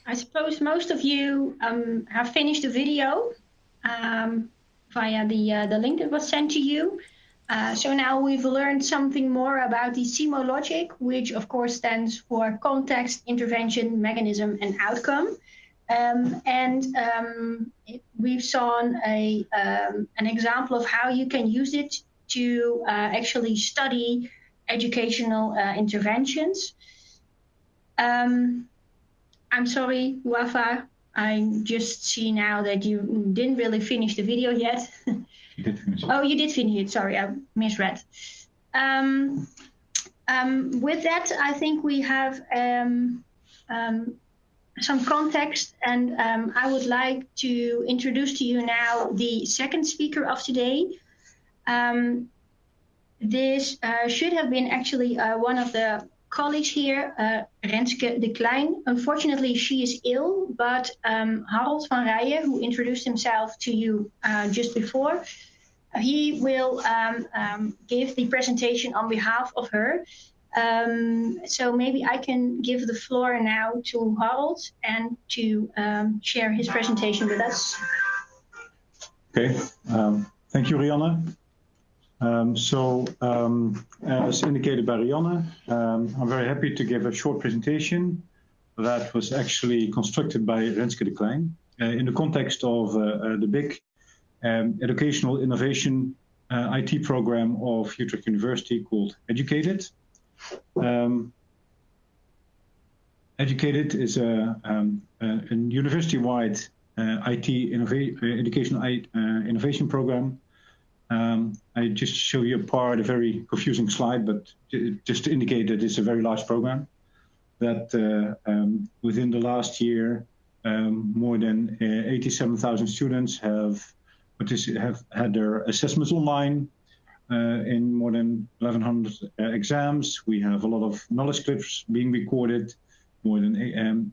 I suppose most of you have finished the video via the link that was sent to you. So now we've learned something more about the cimo logic, which of course stands for context, intervention, mechanism, and outcome. We've seen an example of how you can use it to actually study educational interventions. I'm sorry, Wafa. I just see now that you didn't really finish the video yet. You did finish it. Oh, you did finish it. Sorry, I misread. With that, I think we have some context, and I would like to introduce to you now the second speaker of today. This should have been actually one of the colleagues here, Renske de Klein. Unfortunately, she is ill, but Harold van Rijen, who introduced himself to you just before, he will give the presentation on behalf of her. So maybe I can give the floor now to Harold and to share his presentation with us. Okay, thank you, Rianne. As indicated by Rianne, I'm very happy to give a short presentation that was actually constructed by Renske de Klein in the context of the big educational innovation IT program of Utrecht University called Educated. Educated is a university-wide educational innovation program. I just show you a very confusing slide, but just to indicate that it's a very large program, that within the last year, more than 87,000 students have had their assessments online in more than 1,100 exams. We have a lot of knowledge clips being recorded, more than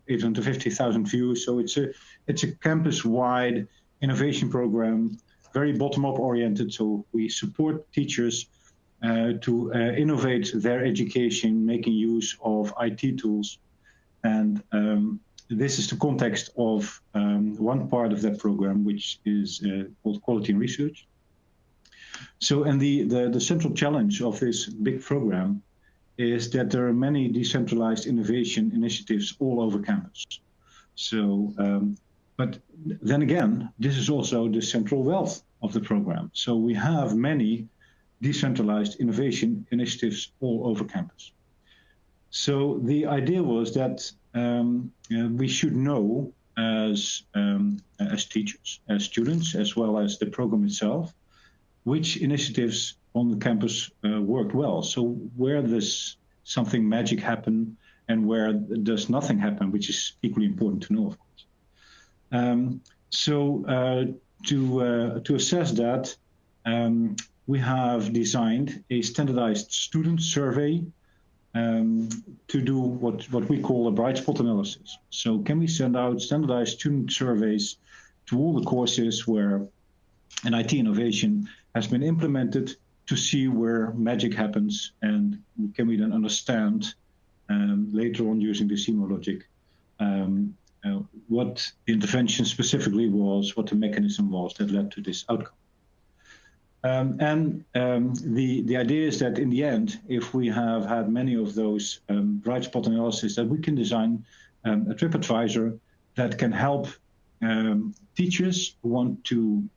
850,000 views. So it's a campus-wide innovation program, very bottom-up oriented, so we support teachers to innovate their education, making use of IT tools. And this is the context of one part of that program, which is called quality in research. So, and the central challenge of this big program is that there are many decentralized innovation initiatives all over campus. So, but then again, this is also the central wealth of the program. So we have many decentralized innovation initiatives all over campus. So the idea was that we should know as teachers, as students, as well as the program itself, which initiatives on the campus worked well. So where does something magic happen and where does nothing happen, which is equally important to know, of course. To assess that, we have designed a standardized student survey to do what we call a bright spot analysis. So can we send out standardized student surveys to all the courses where an IT innovation has been implemented to see where magic happens, and can we then understand later on using the cimo logic what the intervention specifically was, what the mechanism was that led to this outcome. The idea is that in the end, if we have had many of those bright spot analysis, that we can design a TripAdvisor that can help teachers who want to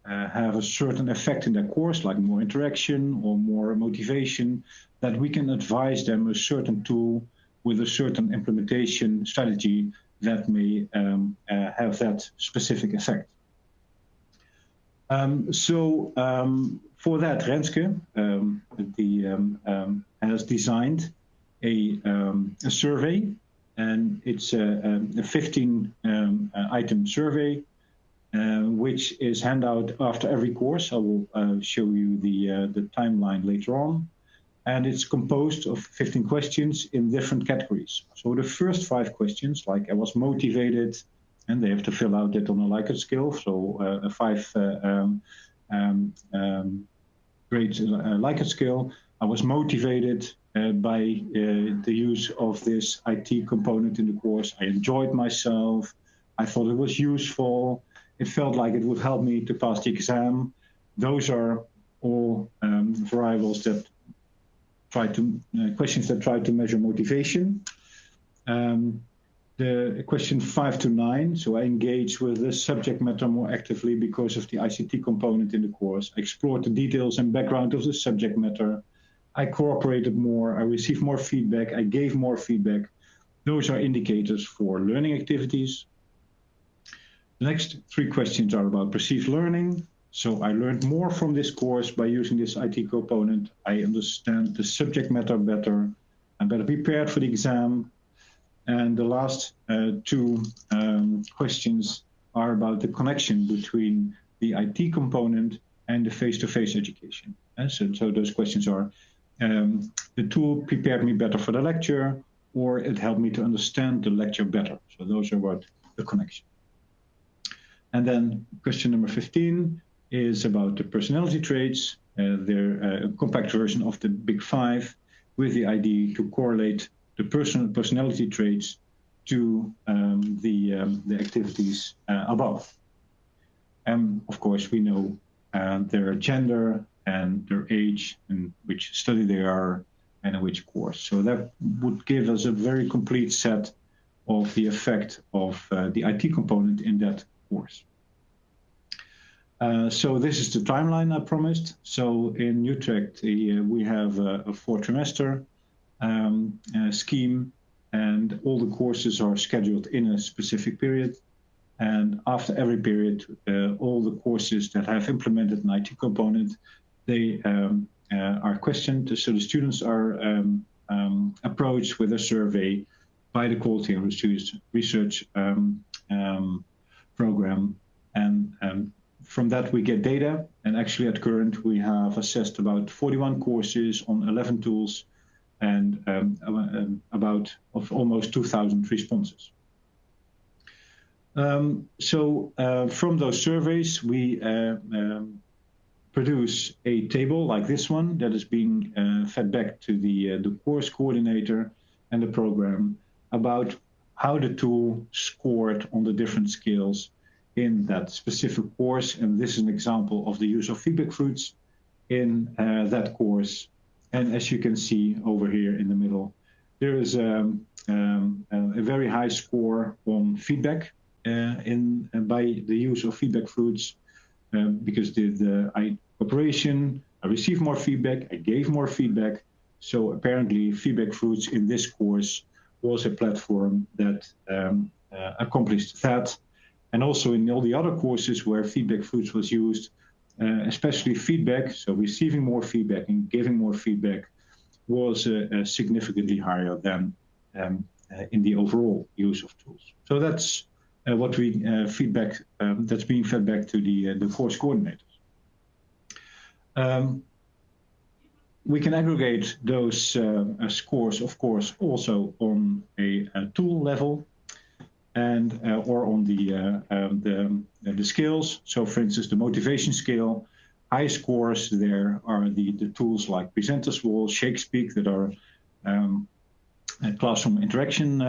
have a certain effect in their course, like more interaction or more motivation, that we can advise them a certain tool with a certain implementation strategy that may have that specific effect. For that, Renske has designed a survey, and it's a 15-item survey, which is handed out after every course. I will show you the timeline later on. And it's composed of 15 questions in different categories. So the first 5 questions, like I was motivated, and they have to fill out that on a Likert scale. So a 5 grade Likert scale. I was motivated, by the use of this IT component in the course. I enjoyed myself. I thought it was useful. It felt like it would help me to pass the exam. Those are all variables that questions that try to measure motivation. The question 5 to 9, so I engaged with the subject matter more actively because of the ICT component in the course. I explored the details and background of the subject matter. I cooperated more, I received more feedback, I gave more feedback. Those are indicators for learning activities. The next 3 questions are about perceived learning. So I learned more from this course by using this IT component. I understand the subject matter better. I'm better prepared for the exam. And the last 2 questions are about the connection between the IT component and the face-to-face education. And so those questions are, the tool prepared me better for the lecture, or it helped me to understand the lecture better. So those are what the connection. And then question number 15 is about the personality traits. They're a compact version of the Big 5 with the idea to correlate the personality traits to the activities above. And of course, we know their gender and their age and which study they are and in which course. So that would give us a very complete set of the effect of the IT component in that course. So this is the timeline I promised. So in Utrecht, we have a 4-trimester scheme, and all the courses are scheduled in a specific period. And after every period, all the courses that have implemented an IT component, they are questioned. So the students are approached with a survey by the Quality and Research program. And from that, we get data. And actually at current, we have assessed about 41 courses on 11 tools and about almost 2,000 responses. From those surveys, we produce a table like this one that is being fed back to the course coordinator and the program about how the tool scored on the different scales in that specific course. And this is an example of the use of feedback fruits in that course. And as you can see over here in the middle, there is a very high score on feedback by the use of feedback fruits, because I received more feedback, I gave more feedback. So apparently feedback fruits in this course was a platform that accomplished that. And also in all the other courses where feedback fruits was used, especially feedback, so receiving more feedback and giving more feedback was significantly higher than in the overall use of tools. So that's what we feedback that's being fed back to the course coordinators. We can aggregate those scores, of course, also on a tool level and or on the scales. So, for instance, the motivation scale, high scores there are the tools like Presenters Wall, Shakespeak that are classroom interaction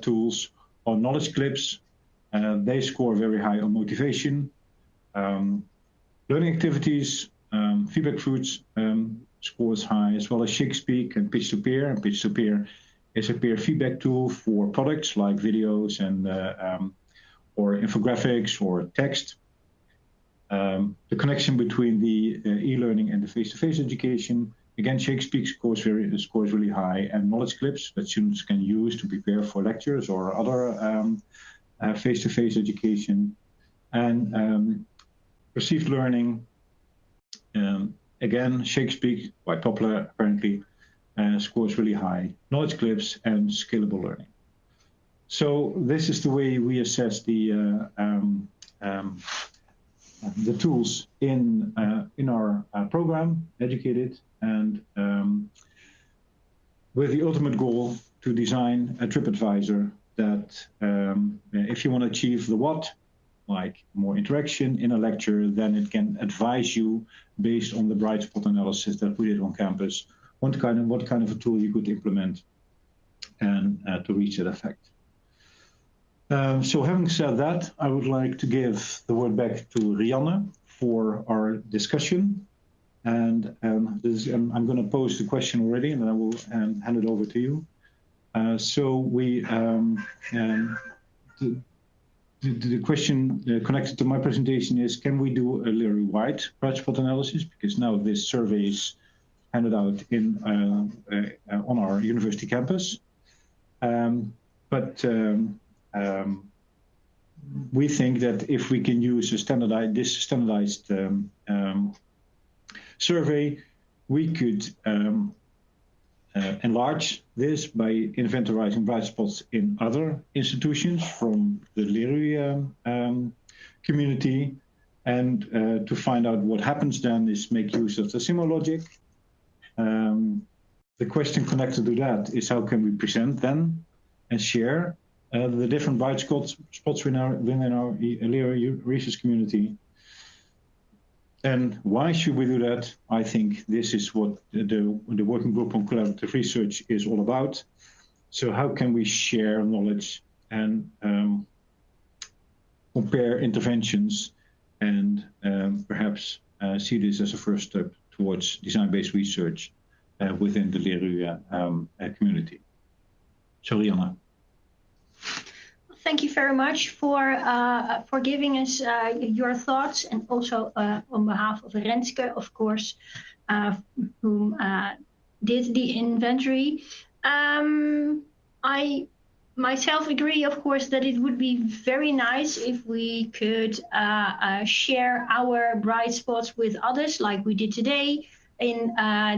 tools, or knowledge clips. They score very high on motivation. Learning activities, feedback fruits scores high, as well as Shakespeak and Pitch to Peer. And Pitch to Peer is a peer feedback tool for products like videos and or infographics or text. The connection between the e-learning and the face-to-face education. Again, Shakespeak scores really high, and knowledge clips that students can use to prepare for lectures or other face-to-face education. And perceived learning, again, Shakespeak, quite popular apparently, scores really high. Knowledge clips and scalable learning. So this is the way we assess the tools in our program, Educated, and with the ultimate goal to design a TripAdvisor that if you want to achieve the what, like more interaction in a lecture, then it can advise you based on the bright spot analysis that we did on campus what kind of a tool you could implement and to reach that effect. So having said that, I would like to give the word back to Rianne for our discussion. And I'm going to pose the question already, and then I will hand it over to you. The question connected to my presentation is, can we do a Leroy-wide bright spot analysis? Because now this survey is handed out on our university campus. We think that if we can use this standardized survey, we could enlarge this by inventorizing bright spots in other institutions from the Leroy community. And to find out what happens then is make use of the cimo logic. The question connected to that is, how can we present then and share the different bright spots within our Leroy research community? And why should we do that? I think this is what the Working Group on Collaborative Research is all about. So how can we share knowledge and compare interventions and perhaps see this as a first step towards design-based research within the Leroy community. So Rianne. Thank you very much for giving us your thoughts, and also on behalf of Renske, of course, whom did the inventory. I myself agree, of course, that it would be very nice if we could share our bright spots with others, like we did today in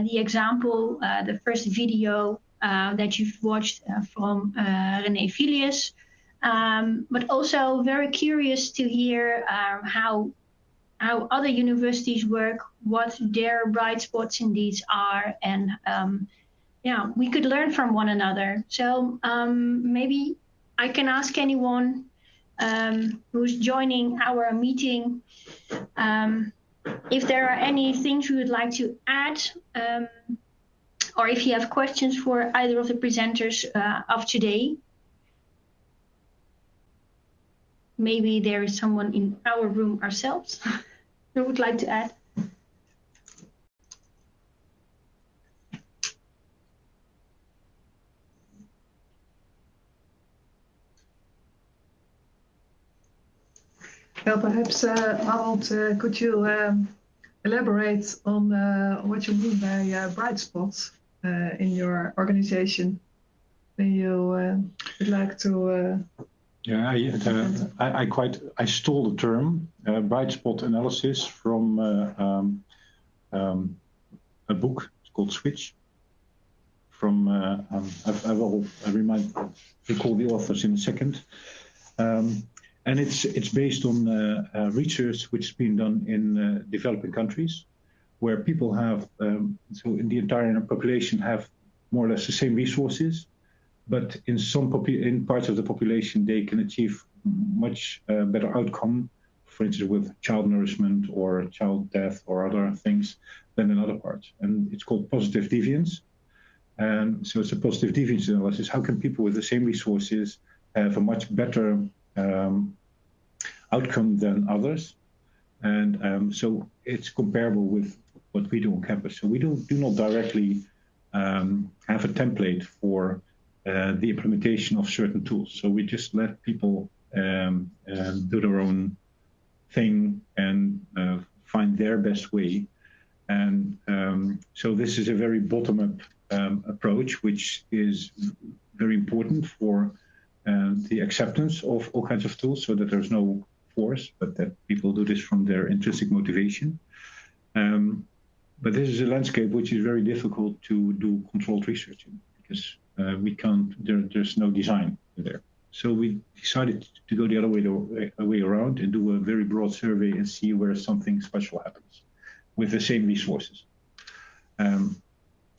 the example, the first video that you've watched from René Filius. But also very curious to hear how other universities work, what their bright spots indeed are, and yeah, we could learn from one another. So maybe I can ask anyone who's joining our meeting if there are any things you would like to add, or if you have questions for either of the presenters of today. Maybe there is someone in our room ourselves who would like to add. Well, perhaps, Harold, could you elaborate on what you mean by bright spots in your organization? When you would like to... Yeah, I stole the term bright spot analysis from a book. It's called Switch. From I will recall the authors in a second. And it's based on research which has been done in developing countries, where people have so in the entire population have more or less the same resources, but in parts of the population they can achieve much better outcome, for instance with child nourishment or child death or other things, than in other parts. And it's called positive deviance. And so it's a positive deviance analysis. How can people with the same resources have a much better outcome than others? And so it's comparable with what we do on campus. So we do not directly have a template for the implementation of certain tools. So we just let people do their own thing and find their best way. And so this is a very bottom-up approach, which is very important for the acceptance of all kinds of tools, so that there's no force, but that people do this from their intrinsic motivation. But this is a landscape which is very difficult to do controlled research in, because we can't, there's no design there. So we decided to go the other way around and do a very broad survey and see where something special happens with the same resources. And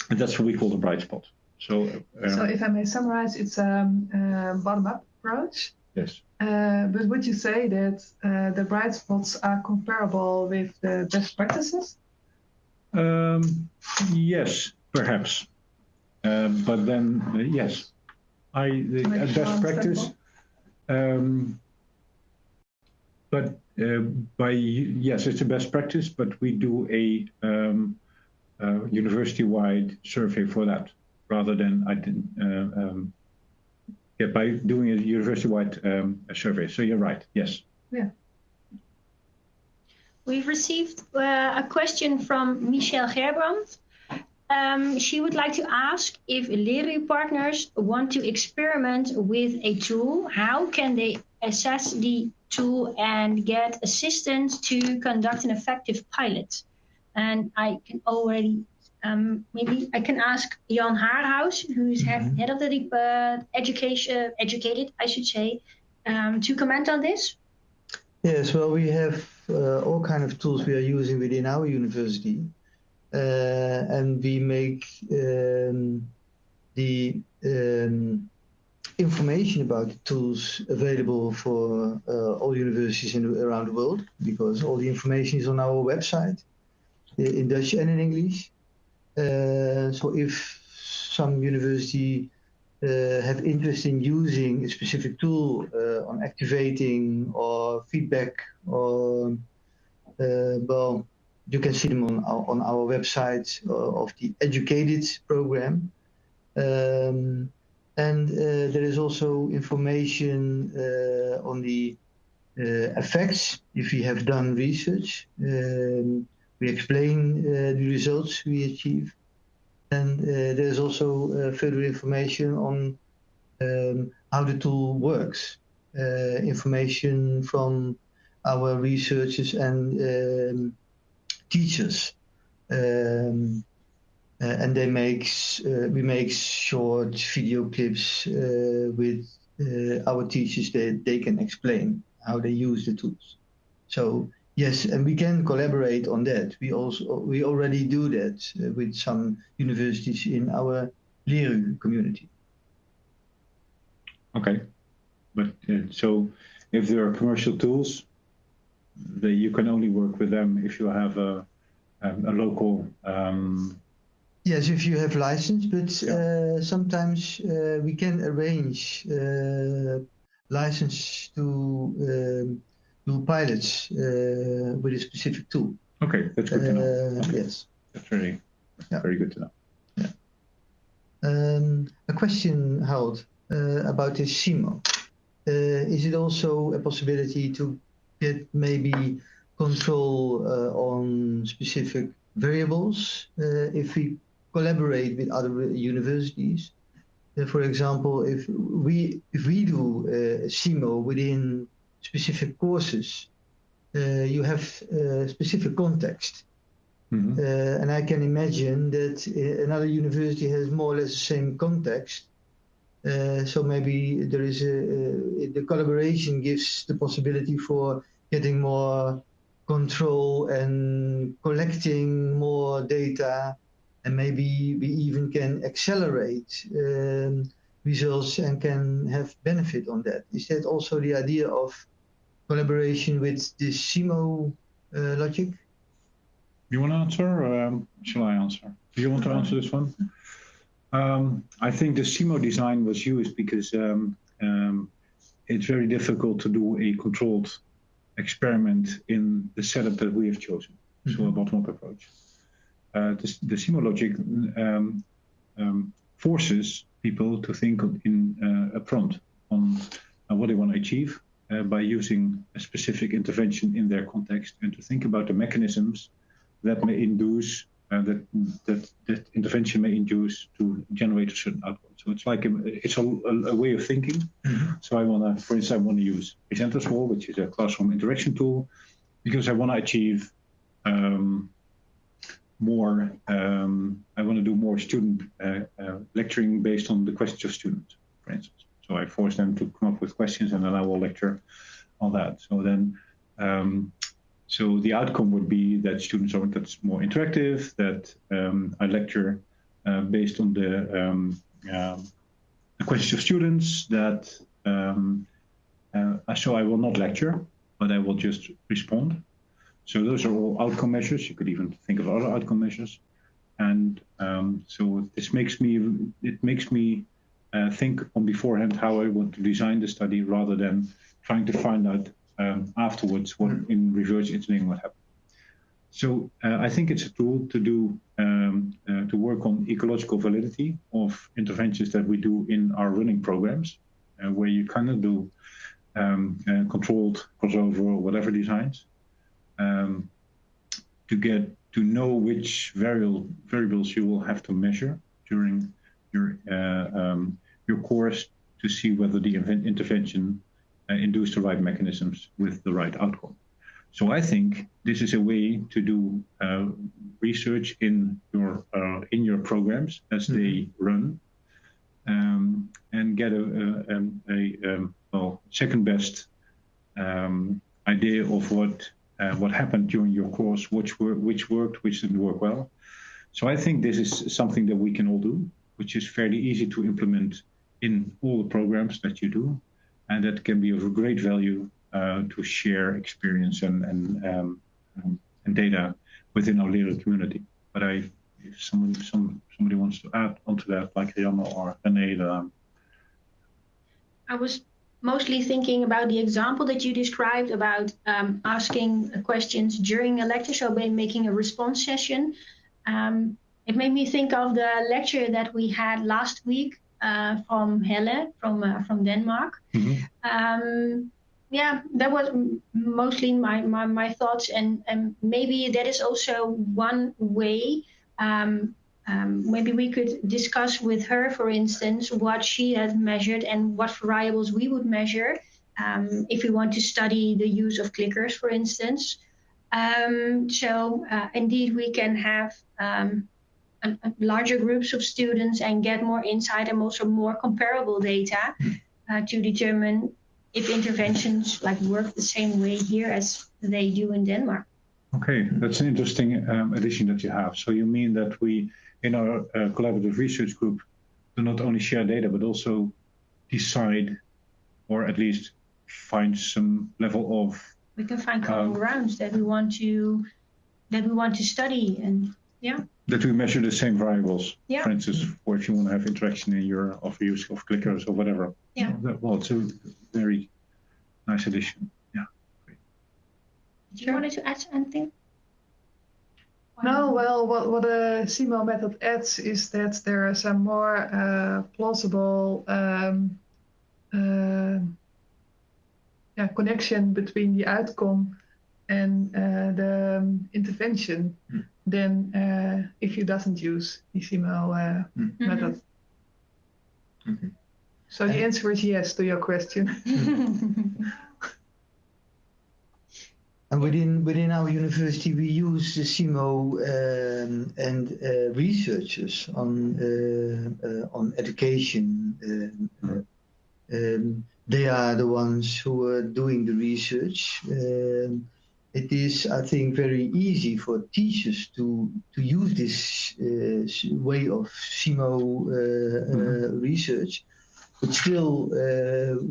that's what we call the bright spot. So if I may summarize, it's a bottom-up approach. Yes. But would you say that the bright spots are comparable with the best practices? Yes, Perhaps, but then yes, best practice. But yes, it's a best practice, but we do a university-wide survey for that, rather than by doing a university-wide survey. So you're right, yes. Yeah. We've received a question from Michelle Gerbrand. She would like to ask if Leru partners want to experiment with a tool, how can they assess the tool and get assistance to conduct an effective pilot? And I can already, maybe I can ask Jan Haarhuis, who's head of the educated, I should say, to comment on this. Yes, well, we have all kinds of tools we are using within our university. And we make the information about the tools available for all universities around the world, because all the information is on our website in Dutch and in English. So if some university have interest in using a specific tool on activating or feedback, or well, you can see them on our website of the educated program. And there is also information on the effects if we have done research. We explain the results we achieve. And there's also further information on how the tool works. Information from our researchers and teachers, and we make short video clips with our teachers that they can explain how they use the tools. So yes, and we can collaborate on that. We already do that with some universities in our Leru community. Okay, but so if there are commercial tools, you can only work with them if you have a local. Yes, if you have license, but sometimes we can arrange license to do pilots with a specific tool. Okay, that's good to know. Okay. Yes, that's very good to know. Yeah. A question, Harold, about this cimo. Is it also a possibility to get maybe control on specific variables if we collaborate with other universities? For example, if we do cimo within specific courses, you have specific context. Mm-hmm. And I can imagine that another university has more or less the same context. So maybe there is the collaboration gives the possibility for getting more control and collecting more data, and maybe we even can accelerate results and can have benefit on that. Is that also the idea of collaboration with the cimo logic? You want to answer, or shall I answer? Do you want to answer this one? I think the cimo design was used because it's very difficult to do a controlled experiment in the setup that we have chosen. Mm-hmm. So a bottom-up approach. The cimo logic forces people to think upfront on what they want to achieve by using a specific intervention in their context, and to think about the mechanisms that may induce that intervention may induce to generate a certain outcome. So it's like it's a way of thinking. Mm-hmm. So for instance, I want to use Presenter Wall, which is a classroom interaction tool, because I want to achieve more. I want to do more student lecturing based on the questions of students, for instance. So I force them to come up with questions, and then I will lecture on that. So then. So the outcome would be that students are that's more interactive, that I lecture based on the questions of students, that so I will not lecture, but I will just respond. So those are all outcome measures. You could even think of other outcome measures. And so this makes me think on beforehand how I want to design the study rather than trying to find out afterwards what in reverse engineering what happened. So I think it's a tool to do to work on ecological validity of interventions that we do in our running programs, where you kind of do controlled crossover or whatever designs to get to know which variables you will have to measure during your course to see whether the intervention induced the right mechanisms with the right outcome. So I think this is a way to do research in your programs as they run, and get a second best idea of what happened during your course, which worked, which didn't work well. So I think this is something that we can all do, which is fairly easy to implement in all the programs that you do, and that can be of great value to share experience and data within our Lero community. But if somebody wants to add onto that, like Rianne or René, I was mostly thinking about the example that you described about asking questions during a lecture, so by making a response session. It made me think of the lecture that we had last week from Helle from Denmark. Mm-hmm. Yeah, that was mostly my thoughts, and maybe that is also one way. Maybe we could discuss with her, for instance, what she has measured and what variables we would measure if we want to study the use of clickers, for instance. So indeed, we can have larger groups of students and get more insight and also more comparable data to determine if interventions work the same way here as they do in Denmark. Okay, that's an interesting addition that you have. So you mean that we, in our collaborative research group, do not only share data, but also decide, or at least find some level of... We can find common grounds that we want to study, and yeah. That we measure the same variables. Yeah. For instance, or if you want to have interaction in your use of clickers or whatever. Yeah. Well, it's a very nice addition. Yeah. Great. Do you wanted to add anything? No, well, what the cimo method adds is that there is a more plausible connection between the outcome and the intervention than if you doesn't use the cimo method. Mm-hmm. So the answer is yes to your question. And within our university, we use the cimo and researchers on education. They are the ones who are doing the research. It is, I think, very easy for teachers to use this way of cimo research, but still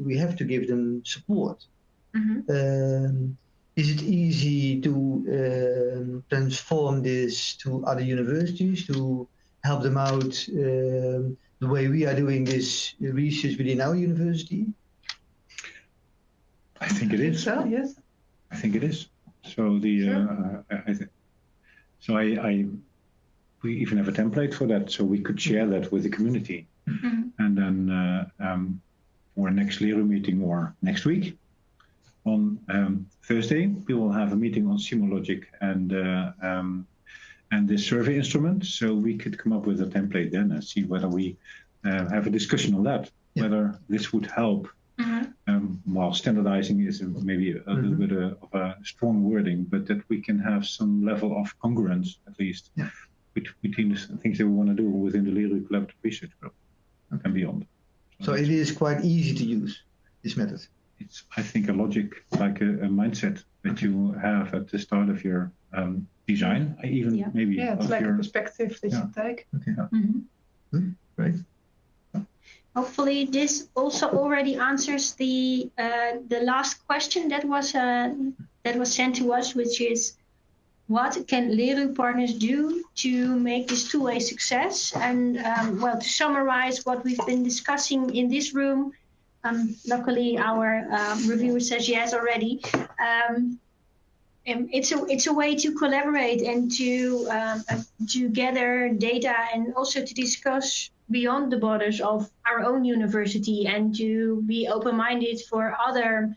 we have to give them support. Mm-hmm. Is it easy to transform this to other universities, to help them out the way we are doing this research within our university? I think it is. So, yes. I think it is. So we even have a template for that, so we could share that with the community. Mm-hmm. And then for next Lero meeting or next week, on Thursday, we will have a meeting on cimo logic and this survey instrument. So we could come up with a template then and see whether we have a discussion on that, whether this would help. While standardizing is maybe a little bit of a strong wording, but that we can have some level of congruence, at least, between the things that we want to do within the Lero Collaborative Research Group and beyond. So it is quite easy to use, this method. It's, I think, a logic, like a mindset that you have at the start of your design, even maybe. Yeah, it's like a perspective that you take. Okay. Great. Hopefully, this also already answers the last question that was sent to us, which is what can Leru partners do to make this tool a success? And well, to summarize what we've been discussing in this room, luckily our reviewer says yes already. It's a way to collaborate and to gather data and also to discuss beyond the borders of our own university and to be open-minded for other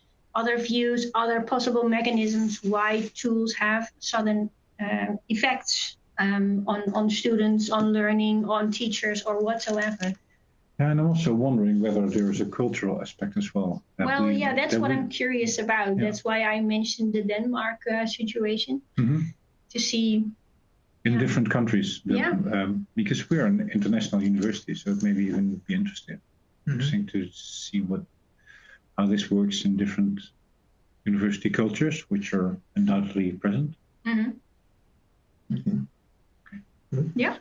views, other possible mechanisms why tools have sudden effects on students, on learning, on teachers, or whatsoever. Yeah, and I'm also wondering whether there is a cultural aspect as well. Well, yeah, that's what I'm curious about. Yeah. That's why I mentioned the Denmark situation, to see. In different countries. Yeah. Because we're an international university, so it maybe even be interesting to see how this works in different university cultures, which are undoubtedly present. Okay. Yeah.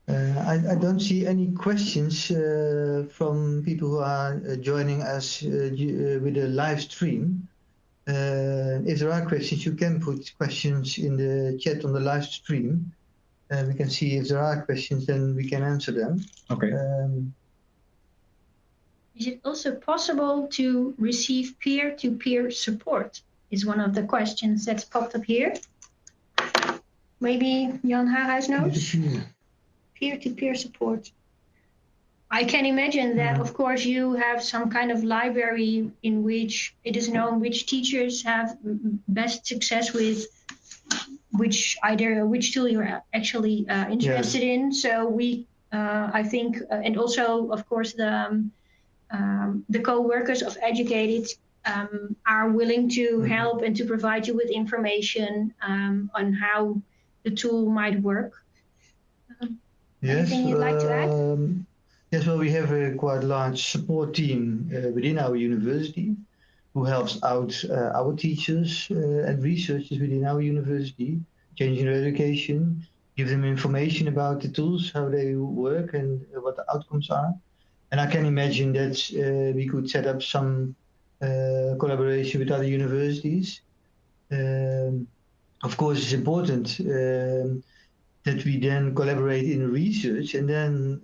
I don't see any questions from people who are joining us with a live stream. If there are questions, you can put questions in the chat on the live stream. We can see if there are questions, then we can answer them. Okay. Is it also possible to receive peer-to-peer support? Is one of the questions that's popped up here. Maybe Jan Haarhuis knows? Peer-to-peer support. I can imagine that, of course, you have some kind of library in which it is known which teachers have best success with which tool you're actually interested in. So we, I think, and also, of course, the co-workers of Educated are willing to help and to provide you with information on how the tool might work. Anything you'd like to add? Yes, well, we have a quite large support team within our university who helps out our teachers and researchers within our university, changing their education, give them information about the tools, how they work and what the outcomes are. And I can imagine that we could set up some collaboration with other universities. Of course, it's important that we then collaborate in research and then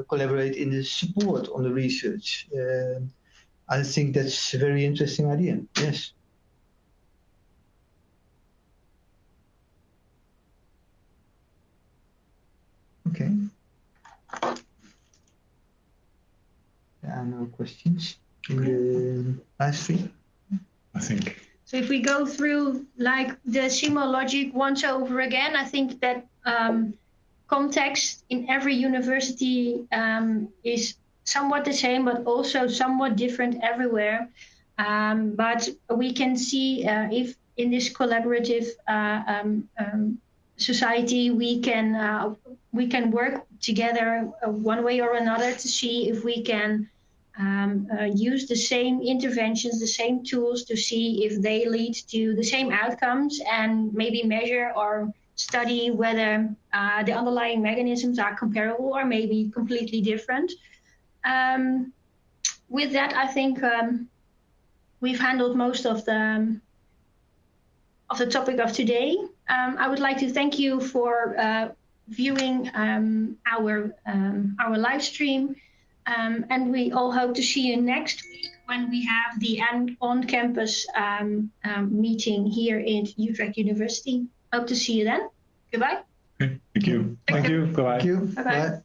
collaborate in the support on the research. I think that's a very interesting idea, yes. Okay. There are no questions in the live stream, I think. So if we go through like the cimo logic once over again, I think that context in every university is somewhat the same, but also somewhat different everywhere. But we can see if in this collaborative society we can work together one way or another to see if we can use the same interventions, the same tools to see if they lead to the same outcomes and maybe measure or study whether the underlying mechanisms are comparable or maybe completely different. With that, I think we've handled most of the topic of today. I would like to thank you for viewing our live stream. And we all hope to see you next week when we have the on-campus meeting here at Utrecht University. Hope to see you then. Goodbye. Okay. Thank you. Thank you. Bye-bye. Thank you. Bye-bye. Bye.